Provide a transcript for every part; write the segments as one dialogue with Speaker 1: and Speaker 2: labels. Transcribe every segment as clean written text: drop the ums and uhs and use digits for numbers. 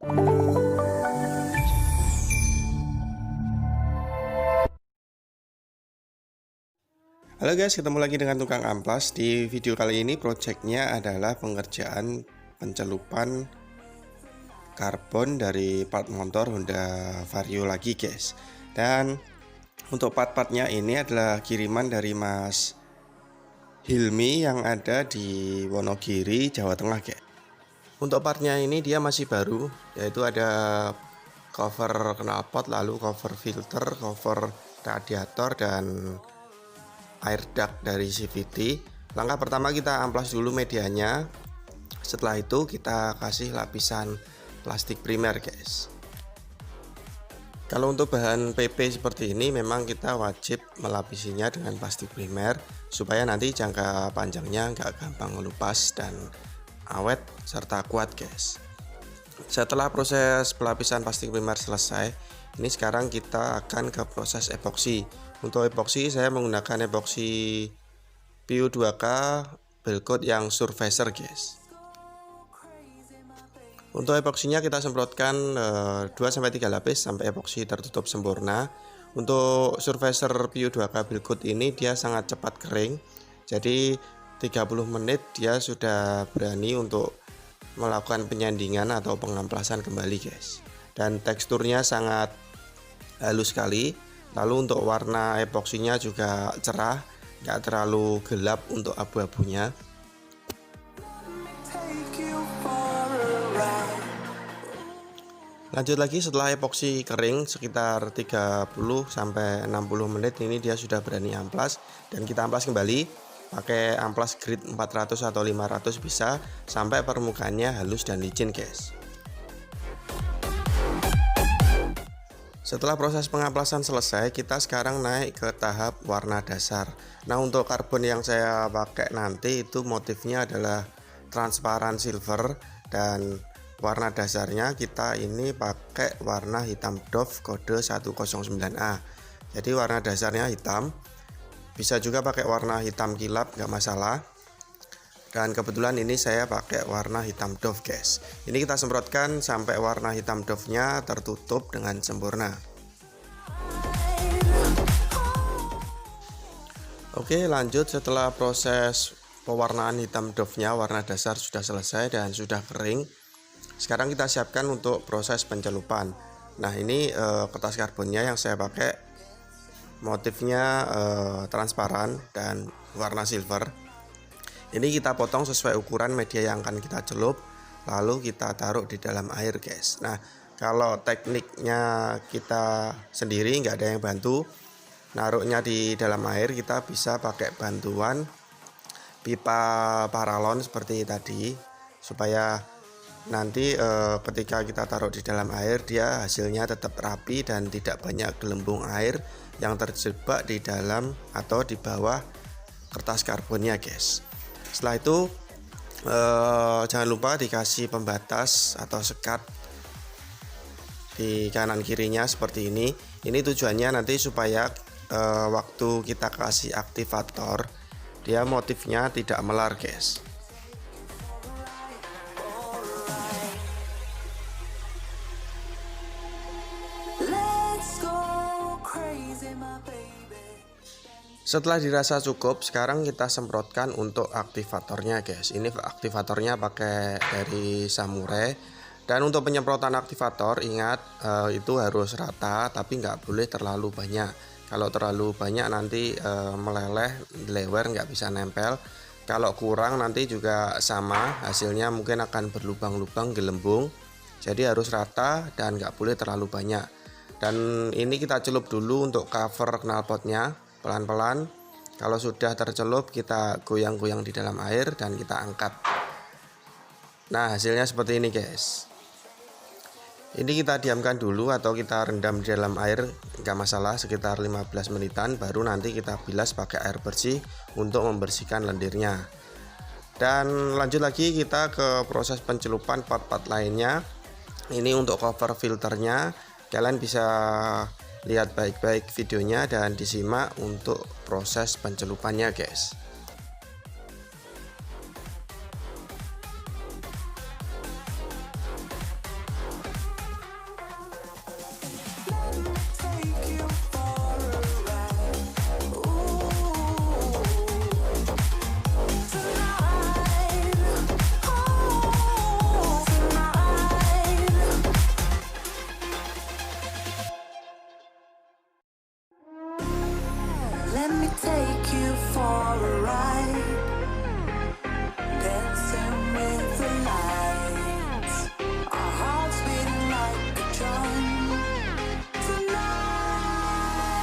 Speaker 1: Halo guys, ketemu lagi dengan tukang amplas. Di video kali ini projectnya adalah pengerjaan pencelupan karbon dari part motor Honda Vario lagi guys. Dan untuk part-partnya ini adalah kiriman dari Mas Hilmi yang ada di Wonogiri, Jawa Tengah guys. Untuk partnya ini dia masih baru, yaitu ada cover knalpot, lalu cover filter, cover radiator, dan air duct dari CVT. Langkah pertama kita amplas dulu medianya. Setelah itu kita kasih lapisan plastik primer guys. Kalau untuk bahan PP seperti ini memang kita wajib melapisinya dengan plastik primer supaya nanti jangka panjangnya nggak gampang melupas dan awet serta kuat guys. Setelah proses pelapisan plastik primer selesai, ini sekarang kita akan ke proses epoksi. Untuk epoksi saya menggunakan epoksi PU2K Belcoat yang surfacer guys. Untuk epoksinya kita semprotkan 2-3 lapis sampai epoksi tertutup sempurna. Untuk surfacer PU2K Belcoat ini dia sangat cepat kering. Jadi 30 menit dia sudah berani untuk melakukan penyandingan atau pengamplasan kembali guys. Dan teksturnya sangat halus sekali. Lalu untuk warna epoksinya juga cerah, nggak terlalu gelap untuk abu-abunya. Lanjut lagi, setelah epoksi kering sekitar 30-60 menit ini dia sudah berani amplas, dan kita amplas kembali pakai amplas grit 400 atau 500 bisa sampai permukaannya halus dan licin guys. Setelah proses pengamplasan selesai, kita sekarang naik ke tahap warna dasar. Nah, untuk karbon yang saya pakai nanti itu motifnya adalah transparan silver, dan warna dasarnya kita ini pakai warna hitam Dove kode 109A. Jadi warna dasarnya hitam, bisa juga pakai warna hitam kilap, nggak masalah. Dan kebetulan ini saya pakai warna hitam Dove guys. Ini kita semprotkan sampai warna hitam Dove-nya tertutup dengan sempurna. Oke, lanjut. Setelah proses pewarnaan hitam Dove-nya, warna dasar sudah selesai dan sudah kering. Sekarang kita siapkan untuk proses pencelupan. Nah, ini kertas karbonnya yang saya pakai motifnya transparan dan warna silver. Ini kita potong sesuai ukuran media yang akan kita celup, lalu kita taruh di dalam air guys. Nah, kalau tekniknya kita sendiri nggak ada yang bantu, naruhnya di dalam air kita bisa pakai bantuan pipa paralon seperti tadi, supaya nanti ketika kita taruh di dalam air dia hasilnya tetap rapi dan tidak banyak gelembung air yang terjebak di dalam atau di bawah kertas karbonnya guys. Setelah itu jangan lupa dikasih pembatas atau sekat di kanan kirinya seperti ini. Ini tujuannya nanti supaya waktu kita kasih aktivator dia motifnya tidak melar guys. Setelah dirasa cukup, sekarang kita semprotkan untuk aktivatornya guys. Ini aktivatornya pakai dari Samurai. Dan untuk penyemprotan aktivator ingat itu harus rata, tapi nggak boleh terlalu banyak. Kalau terlalu banyak nanti meleleh, lewer, nggak bisa nempel. Kalau kurang nanti juga sama, hasilnya mungkin akan berlubang-lubang gelembung. Jadi harus rata dan nggak boleh terlalu banyak. Dan ini kita celup dulu untuk cover knalpotnya pelan-pelan. Kalau sudah tercelup kita goyang-goyang di dalam air dan kita angkat. Nah, hasilnya seperti ini guys. Ini kita diamkan dulu atau kita rendam di dalam air, nggak masalah, sekitar 15 menitan, baru nanti kita bilas pakai air bersih untuk membersihkan lendirnya. Dan lanjut lagi kita ke proses pencelupan part-part lainnya. Ini untuk cover filternya, kalian bisa lihat baik-baik videonya dan disimak untuk proses pencelupannya guys.
Speaker 2: take you for a ride, dancing with the lights, our hearts beating like a drum tonight. Let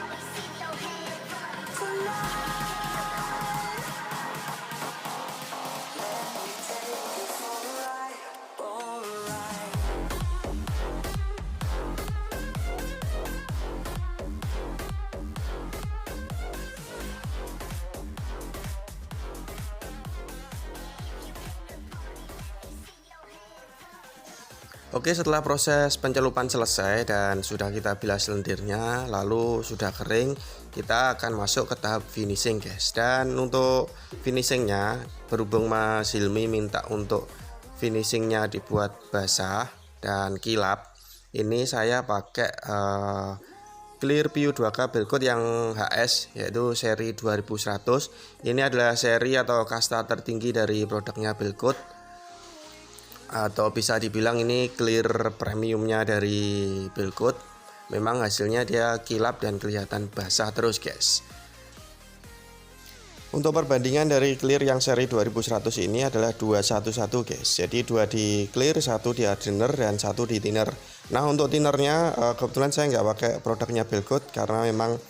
Speaker 2: me take you for a ride, for a ride.
Speaker 1: Oke, setelah proses pencelupan selesai dan sudah kita bilas lendirnya, lalu sudah kering, kita akan masuk ke tahap finishing guys. Dan untuk finishingnya, berhubung Mas Hilmi minta untuk finishingnya dibuat basah dan kilap, ini saya pakai Clear PU 2K Belcoat yang HS, yaitu seri 2100. Ini adalah seri atau kasta tertinggi dari produknya Belcoat, atau bisa dibilang ini clear premiumnya dari Belcoat. Memang hasilnya dia kilap dan kelihatan basah terus guys. Untuk perbandingan dari clear yang seri 2100 ini adalah 211 guys. Jadi 2 di clear, 1 di hardener, dan 1 di thinner. Nah untuk thinnernya kebetulan saya nggak pakai produknya Belcoat karena memang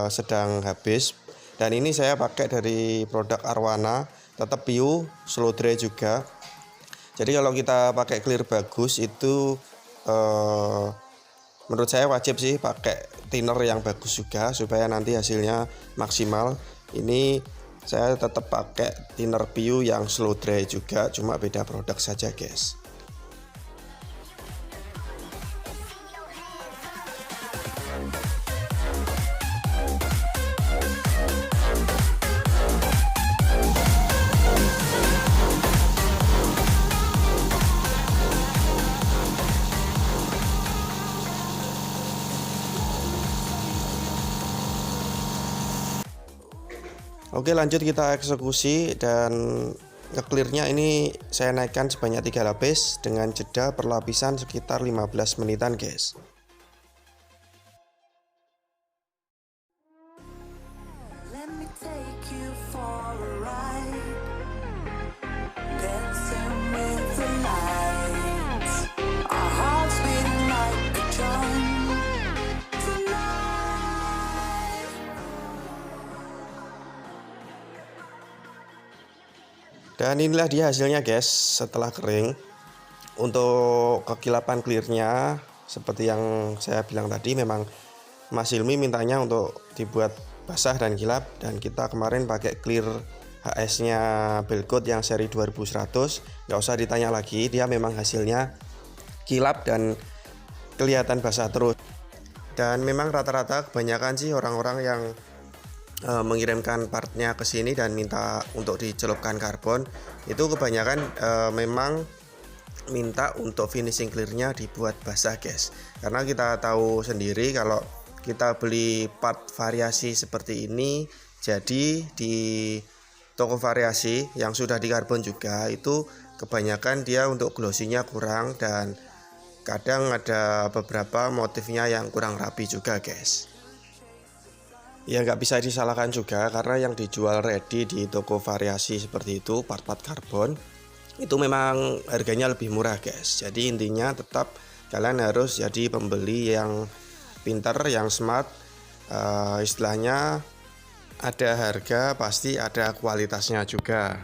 Speaker 1: sedang habis. Dan ini saya pakai dari produk Arwana, tetap PU, slow dry juga. Jadi kalau kita pakai clear bagus itu menurut saya wajib sih pakai thinner yang bagus juga supaya nanti hasilnya maksimal. Ini saya tetap pakai thinner PU yang slow dry juga, cuma beda produk saja guys. Oke, lanjut kita eksekusi, dan nge-clearnya ini saya naikkan sebanyak 3 lapis dengan jeda per lapisan sekitar 15 menitan guys.
Speaker 2: Let me take you for a ride, dancing with the lights, our hearts beating like a drum tonight.
Speaker 1: Dan inilah dia hasilnya guys setelah kering. Untuk kekilapan clearnya seperti yang saya bilang tadi, memang Mas Hilmi mintanya untuk dibuat basah dan kilap, dan kita kemarin pakai clear HS nya Belcoat yang seri 2100. Nggak usah ditanya lagi, dia memang hasilnya kilap dan kelihatan basah terus. Dan memang rata-rata kebanyakan sih orang-orang yang mengirimkan partnya ke sini dan minta untuk dicelupkan karbon, itu kebanyakan memang minta untuk finishing clearnya dibuat basah guys. Karena kita tahu sendiri kalau kita beli part variasi seperti ini, jadi di toko variasi yang sudah di karbon juga itu kebanyakan dia untuk glossinya kurang, dan kadang ada beberapa motifnya yang kurang rapi juga guys. Ya nggak bisa disalahkan juga, karena yang dijual ready di toko variasi seperti itu part-part karbon itu memang harganya lebih murah guys. Jadi intinya tetap kalian harus jadi pembeli yang pintar, yang smart. Istilahnya ada harga pasti ada kualitasnya juga.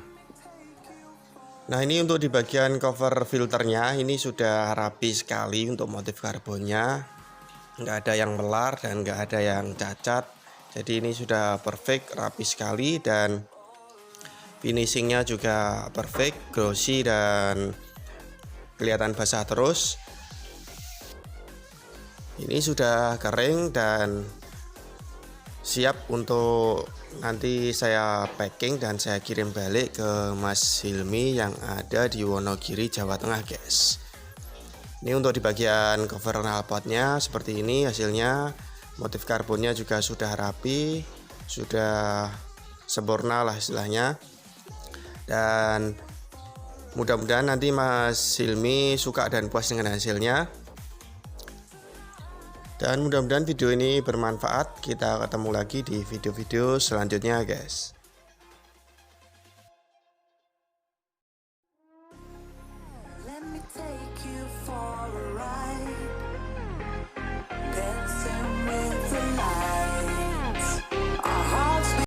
Speaker 1: Nah ini untuk di bagian cover filternya ini sudah rapi sekali untuk motif karbonnya, nggak ada yang melar dan nggak ada yang cacat. Jadi ini sudah perfect, rapi sekali, dan finishingnya juga perfect, glossy dan kelihatan basah terus. Ini sudah kering dan siap untuk nanti saya packing dan saya kirim balik ke Mas Hilmi yang ada di Wonogiri, Jawa Tengah guys. Ini untuk di bagian cover knalpotnya seperti ini hasilnya. Motif karbonnya juga sudah rapi, sudah sempurna lah istilahnya. Dan mudah-mudahan nanti Mas Hilmi suka dan puas dengan hasilnya. Dan mudah-mudahan video ini bermanfaat. Kita ketemu lagi di video-video selanjutnya guys.
Speaker 2: Let me take you for a